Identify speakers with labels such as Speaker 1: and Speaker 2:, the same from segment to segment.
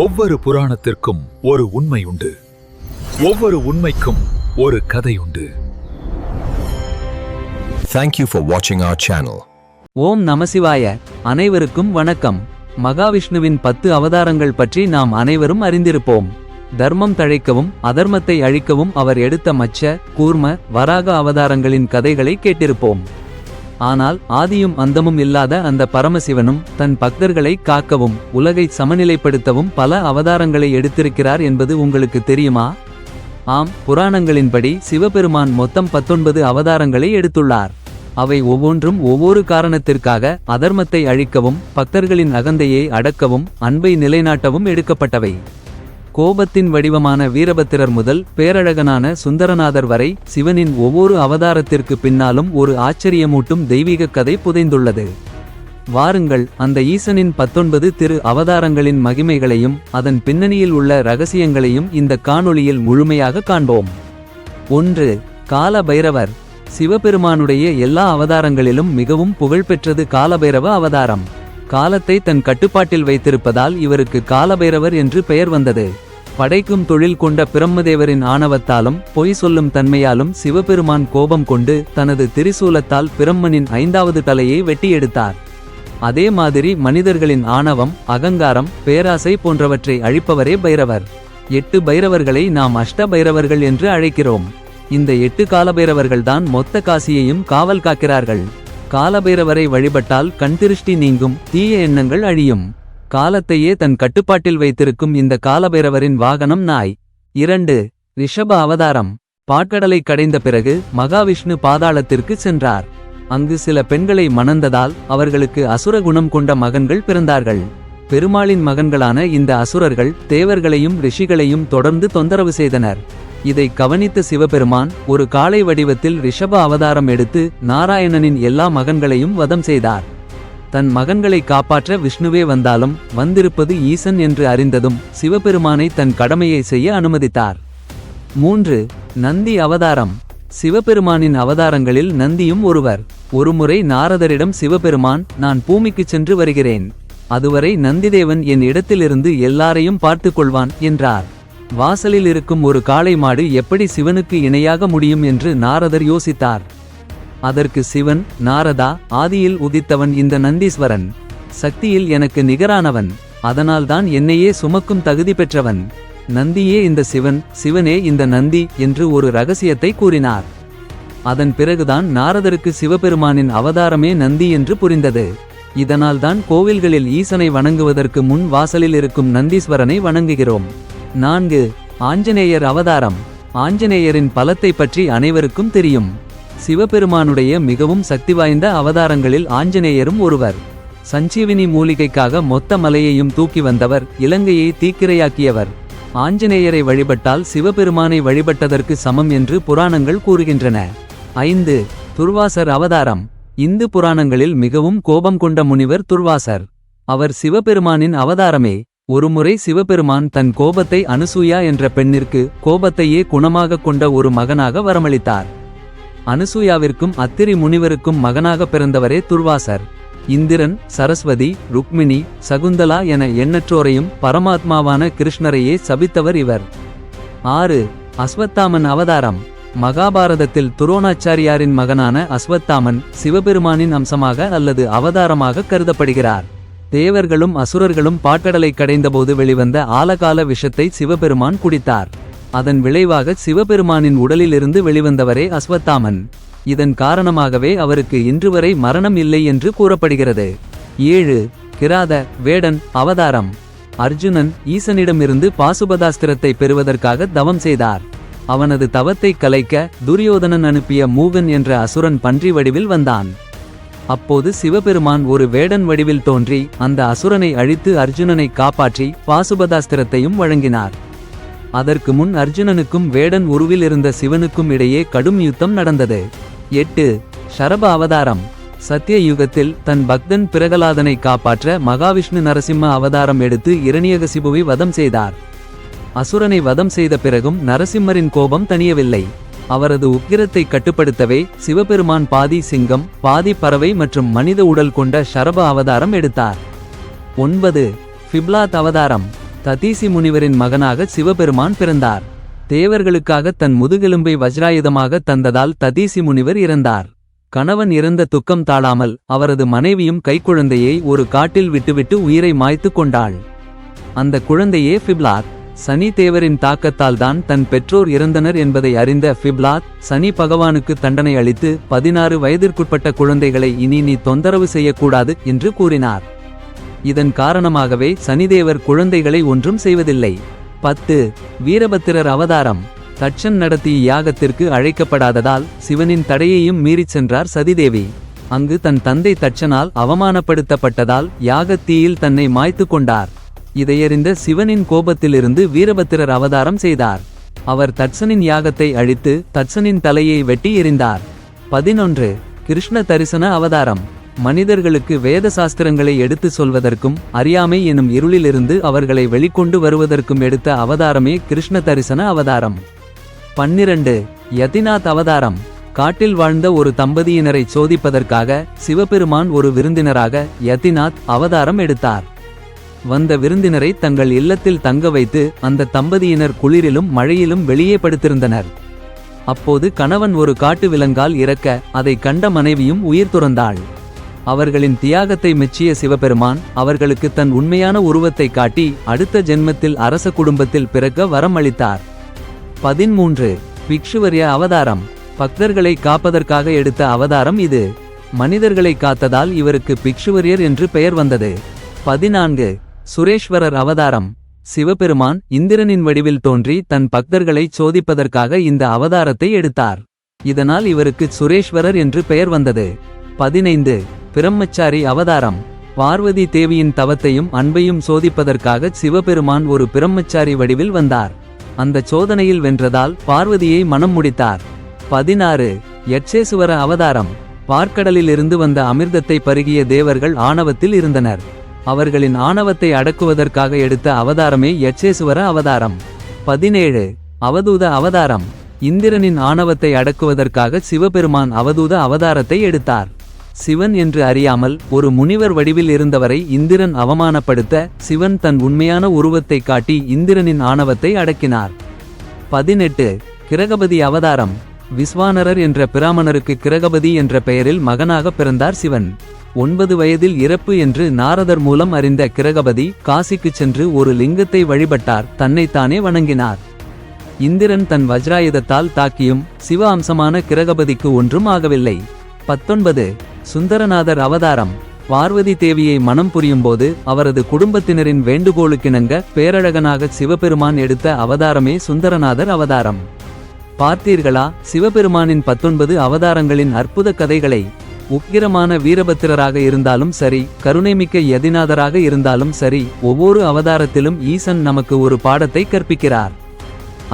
Speaker 1: ஒவ்வொரு புராணத்திற்கும் ஒரு உண்மை உண்டு. ஒவ்வொரு உண்மைக்கும் ஒரு கதை உண்டு.
Speaker 2: Thank you for watching our channel.
Speaker 3: ஓம் நமசிவாய. அனைவருக்கும் வணக்கம். மகாவிஷ்ணுவின் 10 அவதாரங்கள் பற்றி நாம் அனைவரும் அறிந்திருப்போம். தர்மம் தழைக்கவும் அதர்மத்தை அழிக்கவும் அவர் எடுத்த மச்ச, கூர்ம, வராக அவதாரங்களின் கதைகளை கேட்டிருப்போம். ஆனால் ஆதியும் அந்தமும் இல்லாத அந்த பரமசிவனும் தன் பக்தர்களை காக்கவும் உலகை சமநிலைப்படுத்தவும் பல அவதாரங்களை எடுத்திருக்கிறார் என்பது உங்களுக்கு தெரியுமா? ஆம், புராணங்களின்படி சிவபெருமான் மொத்தம் 19 அவதாரங்களை எடுத்துள்ளார். அவை ஒவ்வொன்றும் ஒவ்வொரு காரணத்திற்காக அதர்மத்தை அழிக்கவும் பக்தர்களின் அகந்தையை அடக்கவும் அன்பை நிலைநாட்டவும் எடுக்கப்பட்டவை. கோபத்தின் வடிவமான வீரபத்திரர் முதல் பேரழகனான சுந்தரநாதர் வரை சிவனின் ஒவ்வொரு அவதாரத்திற்கு பின்னாலும் ஒரு ஆச்சரியமூட்டும் தெய்வீக கதை புதைந்துள்ளது. வாருங்கள், அந்த ஈசனின் 19 திரு அவதாரங்களின் மகிமைகளையும் அதன் பின்னணியில் உள்ள இரகசியங்களையும் இந்த காணொளியில் முழுமையாக காண்போம். 1. கால பைரவர். சிவபெருமானுடைய எல்லா அவதாரங்களிலும் மிகவும் புகழ்பெற்றது காலபைரவ அவதாரம். காலத்தை தன் கட்டுப்பாட்டில் வைத்திருப்பதால் இவருக்கு காலபைரவர் என்று பெயர் வந்தது. படைக்கும் தொழில் கொண்ட பிரம்மதேவரின் ஆணவத்தாலும் பொய் சொல்லும் தன்மையாலும் சிவபெருமான் கோபம் கொண்டு தனது திரிசூலத்தால் பிரம்மனின் 5வது தலையை வெட்டி எடுத்தார். அதே மாதிரி மனிதர்களின் ஆணவம், அகங்காரம், பேராசை போன்றவற்றை அழிப்பவரே பைரவர். 8 பைரவர்களை நாம் அஷ்ட பைரவர்கள் என்று அழைக்கிறோம். இந்த 8 காலபைரவர்கள்தான் மொத்த காசியையும் காவல் காக்கிறார்கள். காலபைரவரை வழிபட்டால் கண்திருஷ்டி நீங்கும், தீய எண்ணங்கள் அழியும். காலத்தையே தன் கட்டுப்பாட்டில் வைத்திருக்கும் இந்த காலபைரவரின் வாகனம் நாய். 2. ரிஷப அவதாரம். பாற்கடலை கடைந்த பிறகு மகாவிஷ்ணு பாதாளத்திற்கு சென்றார். அங்கு சில பெண்களை மணந்ததால் அவர்களுக்கு அசுர குணம் கொண்ட மகன்கள் பிறந்தார்கள். பெருமாளின் மகன்களான இந்த அசுரர்கள் தேவர்களையும் ரிஷிகளையும் தொடர்ந்து தொந்தரவு செய்தனர். இதை கவனித்த சிவபெருமான் ஒரு காளை வடிவத்தில் ரிஷப அவதாரம் எடுத்து நாராயணனின் எல்லா மகன்களையும் வதம் செய்தார். தன் மகன்களை காப்பாற்ற விஷ்ணுவே வந்தாலும் வந்திருப்பது ஈசன் என்று அறிந்ததும் சிவபெருமானை தன் கடமையை செய்ய அனுமதித்தார். 3. நந்தி அவதாரம். சிவபெருமானின் அவதாரங்களில் நந்தியும் ஒருவர். ஒருமுறை நாரதரிடம் சிவபெருமான், நான் பூமிக்கு சென்று வருகிறேன். அதுவரை நந்திதேவன் என் இடத்திலிருந்து எல்லாரையும் பார்த்துக் கொள்வான் என்றார். வாசலில் இருக்கும் ஒரு காளை மாடு எப்படி சிவனுக்கு இணையாக முடியும் என்று நாரதர் யோசித்தார். அதற்கு சிவன், நாரதா, ஆதியில் உதித்தவன் இந்த நந்தீஸ்வரன். சக்தியில் எனக்கு நிகரானவன். அதனால்தான் என்னையே சுமக்கும் தகுதி பெற்றவன். நந்தியே இந்த சிவன், சிவனே இந்த நந்தி என்று ஒரு இரகசியத்தை கூறினார். அதன் பிறகுதான் நாரதருக்கு சிவபெருமானின் அவதாரமே நந்தி என்று புரிந்தது. இதனால்தான் கோவில்களில் ஈசனை வணங்குவதற்கு முன் வாசலில் இருக்கும் நந்தீஸ்வரனை வணங்குகிறோம். 4. ஆஞ்சநேயர் அவதாரம். ஆஞ்சநேயரின் பலத்தை பற்றி அனைவருக்கும் தெரியும். சிவபெருமானுடைய மிகவும் சக்தி வாய்ந்த அவதாரங்களில் ஆஞ்சநேயரும் ஒருவர். சஞ்சீவினி மூலிகைக்காக மொத்த மலையையும் தூக்கி வந்தவர், இலங்கையை தீக்கிரையாக்கியவர். ஆஞ்சநேயரை வழிபட்டால் சிவபெருமானை வழிபட்டதற்கு சமம் என்று புராணங்கள் கூறுகின்றன. 5. துர்வாசர் அவதாரம். இந்து புராணங்களில் மிகவும் கோபம் கொண்ட முனிவர் துர்வாசர். அவர் சிவபெருமானின் அவதாரமே. ஒருமுறை சிவபெருமான் தன் கோபத்தை அனுசூயா என்ற பெண்ணிற்கு கோபத்தையே குணமாக கொண்ட ஒரு மகனாக வரமளித்தார். அனுசூயாவிற்கும் அத்திரி முனிவருக்கும் மகனாக பிறந்தவரே துர்வாசர். இந்திரன், சரஸ்வதி, ருக்மிணி, சகுந்தலா என எண்ணற்றோரையும் பரமாத்மாவான கிருஷ்ணரையே சபித்தவர் இவர். 6. அஸ்வத்தாமன் அவதாரம். மகாபாரதத்தில் துரோணாச்சாரியாரின் மகனான அஸ்வத்தாமன் சிவபெருமானின் அம்சமாக அல்லது அவதாரமாக கருதப்படுகிறார். தேவர்களும் அசுரர்களும் பாற்கடலை கடைந்தபோது வெளிவந்த ஆலகால விஷத்தை சிவபெருமான் குடித்தார். அதன் விளைவாக சிவபெருமானின் உடலிலிருந்து வெளிவந்தவரே அஸ்வத்தாமன். இதன் காரணமாகவே அவருக்கு இன்றுவரை மரணம் இல்லை என்று கூறப்படுகிறது. 7. கிராத வேடன் அவதாரம். அர்ஜுனன் ஈசனிடமிருந்து பாசுபதாஸ்திரத்தை பெறுவதற்காக தவம் செய்தார். அவனது தவத்தை கலைக்க துரியோதனன் அனுப்பிய மூகன் என்ற அசுரன் பன்றி வடிவில் வந்தான். அப்போது சிவபெருமான் ஒரு வேடன் வடிவில் தோன்றி அந்த அசுரனை அழித்து அர்ஜுனனை காப்பாற்றி பாசுபதாஸ்திரத்தையும் வழங்கினார். அதற்கு முன் அர்ஜுனனுக்கும் வேடன் உருவில் இருந்த சிவனுக்கும் இடையே கடும் யுத்தம் நடந்தது. 8. ஷரப அவதாரம். சத்திய யுகத்தில் தன் பக்தன் பிரகலாதனை காப்பாற்ற மகாவிஷ்ணு நரசிம்ம அவதாரம் எடுத்து இரணியகசிபுவை வதம் செய்தார். அசுரனை வதம் செய்த பிறகும் நரசிம்மரின் கோபம் தணியவில்லை. அவரது உக்கிரத்தை கட்டுப்படுத்தவே சிவபெருமான் பாதி சிங்கம், பாதி பறவை மற்றும் மனித உடல் கொண்ட ஷரப அவதாரம் எடுத்தார். 9. ஃபிப்லாத் அவதாரம். ததீசி முனிவரின் மகனாக சிவபெருமான் பிறந்தார். தேவர்களுக்காக தன் முதுகெலும்பை வஜ்ராயுதமாக தந்ததால் ததீசி முனிவர் இறந்தார். கணவன் இறந்த துக்கம் தாழாமல் அவரது மனைவியும் கைக்குழந்தையை ஒரு காட்டில் விட்டுவிட்டு உயிரை மாய்த்து கொண்டாள். அந்த குழந்தையே ஃபிப்லாத். சனி தேவரின் தாக்கத்தால் தான் தன் பெற்றோர் இறந்தனர் என்பதை அறிந்த ஃபிப்லாத் சனி பகவானுக்கு தண்டனை அளித்து 16 வயதிற்குட்பட்ட குழந்தைகளை இனி நீ தொந்தரவு செய்யக்கூடாது என்று கூறினார். இதன் காரணமாகவே சனிதேவர் குழந்தைகளை ஒன்றும் செய்வதில்லை. 10. வீரபத்திரர் அவதாரம். தட்சன் நடத்திய யாகத்திற்கு அழைக்கப்படாததால் சிவனின் தடையையும் மீறிச் சென்றார் சதிதேவி. அங்கு தன் தந்தை தட்சனால் அவமானப்படுத்தப்பட்டதால் யாகத்தீயில் தன்னை மாய்த்து கொண்டார். இதையறிந்த சிவனின் கோபத்திலிருந்து வீரபத்திரர் அவதாரம் செய்தார். அவர் தட்சனின் யாகத்தை அழித்து தட்சனின் தலையை வெட்டி எறிந்தார். 11. கிருஷ்ண தரிசன அவதாரம். மனிதர்களுக்கு வேத சாஸ்திரங்களை எடுத்து சொல்வதற்கும் அறியாமை எனும் இருளிலிருந்து அவர்களை வெளிக்கொண்டு வருவதற்கும் எடுத்த அவதாரமே கிருஷ்ண தரிசன அவதாரம். 12. யதிநாத் அவதாரம். காட்டில் வாழ்ந்த ஒரு தம்பதியினரை சோதிப்பதற்காக சிவபெருமான் ஒரு விருந்தினராக யதிநாத் அவதாரம் எடுத்தார். வந்த விருந்தினரை தங்கள் இல்லத்தில் தங்க வைத்து அந்த தம்பதியினர் குளிரிலும் மழையிலும் வெளியே படுத்திருந்தனர். அப்போது கணவன் ஒரு காட்டு விலங்கால் இறக்க அதை கண்ட மனைவியும் உயிர் துறந்தாள். அவர்களின் தியாகத்தை மெச்சிய சிவபெருமான் அவர்களுக்கு தன் உண்மையான உருவத்தை காட்டி அடுத்த ஜென்மத்தில் அரச குடும்பத்தில் பிறக்க வரம் அளித்தார். 13. பிக்ஷுவர்ய அவதாரம். பக்தர்களை காப்பதற்காக எடுத்த அவதாரம் இது. மனிதர்களை காத்ததால் இவருக்கு பிக்ஷுவரியர் என்று பெயர் வந்தது. 14. சுரேஸ்வரர் அவதாரம். சிவபெருமான் இந்திரனின் வடிவில் தோன்றி தன் பக்தர்களை சோதிப்பதற்காக இந்த அவதாரத்தை எடுத்தார். இதனால் இவருக்கு சுரேஸ்வரர் என்று பெயர் வந்தது. 15. பிரம்மச்சாரி அவதாரம். பார்வதி தேவியின் தவத்தையும் அன்பையும் சோதிப்பதற்காக சிவபெருமான் ஒரு பிரம்மச்சாரி வடிவில் வந்தார். அந்த சோதனையில் வென்றதால் பார்வதியை மனம் முடித்தார். 16. யட்சேசுவர அவதாரம். பார்க்கடலிலிருந்து வந்த அமிர்தத்தை பருகிய தேவர்கள் ஆணவத்தில் இருந்தனர். அவர்களின் ஆணவத்தை அடக்குவதற்காக எடுத்த அவதாரமே யட்சேசுவர அவதாரம். 17. அவதூத அவதாரம். இந்திரனின் ஆணவத்தை அடக்குவதற்காக சிவபெருமான் அவதூத அவதாரத்தை எடுத்தார். சிவன் என்று அறியாமல் ஒரு முனிவர் வடிவில் இருந்தவரை இந்திரன் அவமானப்படுத்த சிவன் தன் உண்மையான உருவத்தை காட்டி இந்திரனின் ஆணவத்தை அடக்கினார். 18. கிரகபதி அவதாரம். விஸ்வானரர் என்ற பிராமணருக்கு கிரகபதி என்ற பெயரில் மகனாக பிறந்தார் சிவன். 9 வயதில் இறப்பு என்று நாரதர் மூலம் அறிந்த கிரகபதி காசிக்குச் சென்று ஒரு லிங்கத்தை வழிபட்டார். தன்னைத்தானே வணங்கினார். இந்திரன் தன் வஜ்ராயுதத்தால் தாக்கியும் சிவ அம்சமான கிரகபதிக்கு ஒன்றும் ஆகவில்லை. 19. சுந்தரநாதர் அவதாரம். பார்வதி தேவியை மனம் புரியும்போது அவரது குடும்பத்தினரின் வேண்டுகோளுக்கிணங்க பேரழகனாக சிவபெருமான் எடுத்த அவதாரமே சுந்தரநாதர் அவதாரம். பார்த்தீர்களா சிவபெருமானின் 19 அவதாரங்களின் அற்புத கதைகளை? உக்கிரமான வீரபத்திரராக இருந்தாலும் சரி, கருணைமிக்க யதிநாதராக இருந்தாலும் சரி, ஒவ்வொரு அவதாரத்திலும் ஈசன் நமக்கு ஒரு பாடத்தை கற்பிக்கிறார்.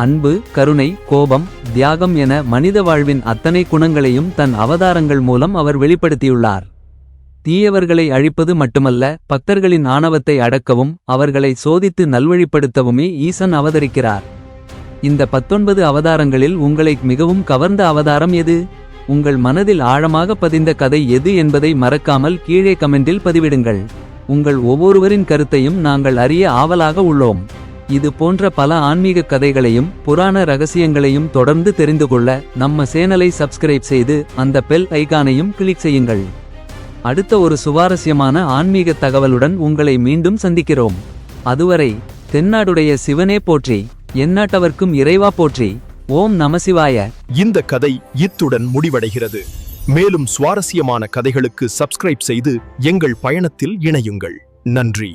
Speaker 3: அன்பு, கருணை, கோபம், தியாகம் என மனித வாழ்வின் அத்தனை குணங்களையும் தன் அவதாரங்கள் மூலம் அவர் வெளிப்படுத்தியுள்ளார். தீயவர்களை அழிப்பது மட்டுமல்ல, பக்தர்களின் ஆணவத்தை அடக்கவும் அவர்களை சோதித்து நல்வழிப்படுத்தவுமே ஈசன் அவதரிக்கிறார். இந்த 19 அவதாரங்களில் உங்களை மிகவும் கவர்ந்த அவதாரம் எது? உங்கள் மனதில் ஆழமாக பதிந்த கதை எது என்பதை மறக்காமல் கீழே கமெண்டில் பதிவிடுங்கள். உங்கள் ஒவ்வொருவரின் கருத்தையும் நாங்கள் அறிய ஆவலாக உள்ளோம். இது போன்ற பல ஆன்மீக கதைகளையும் புராண ரகசியங்களையும் தொடர்ந்து தெரிந்து கொள்ள நம்ம சேனலை சப்ஸ்கிரைப் செய்து அந்த பெல் ஐகானையும் கிளிக் செய்யுங்கள். அடுத்த ஒரு சுவாரஸ்யமான ஆன்மீக தகவலுடன் உங்களை மீண்டும் சந்திக்கிறோம். அதுவரை தென்னாடுடைய சிவனே போற்றி, எந்நாட்டவர்க்கும் இறைவா போற்றி. ஓம் நமசிவாய.
Speaker 4: இந்த கதை இத்துடன் முடிவடைகிறது. மேலும் சுவாரஸ்யமான கதைகளுக்கு சப்ஸ்கிரைப் செய்து எங்கள் பயணத்தில் இணையுங்கள். நன்றி.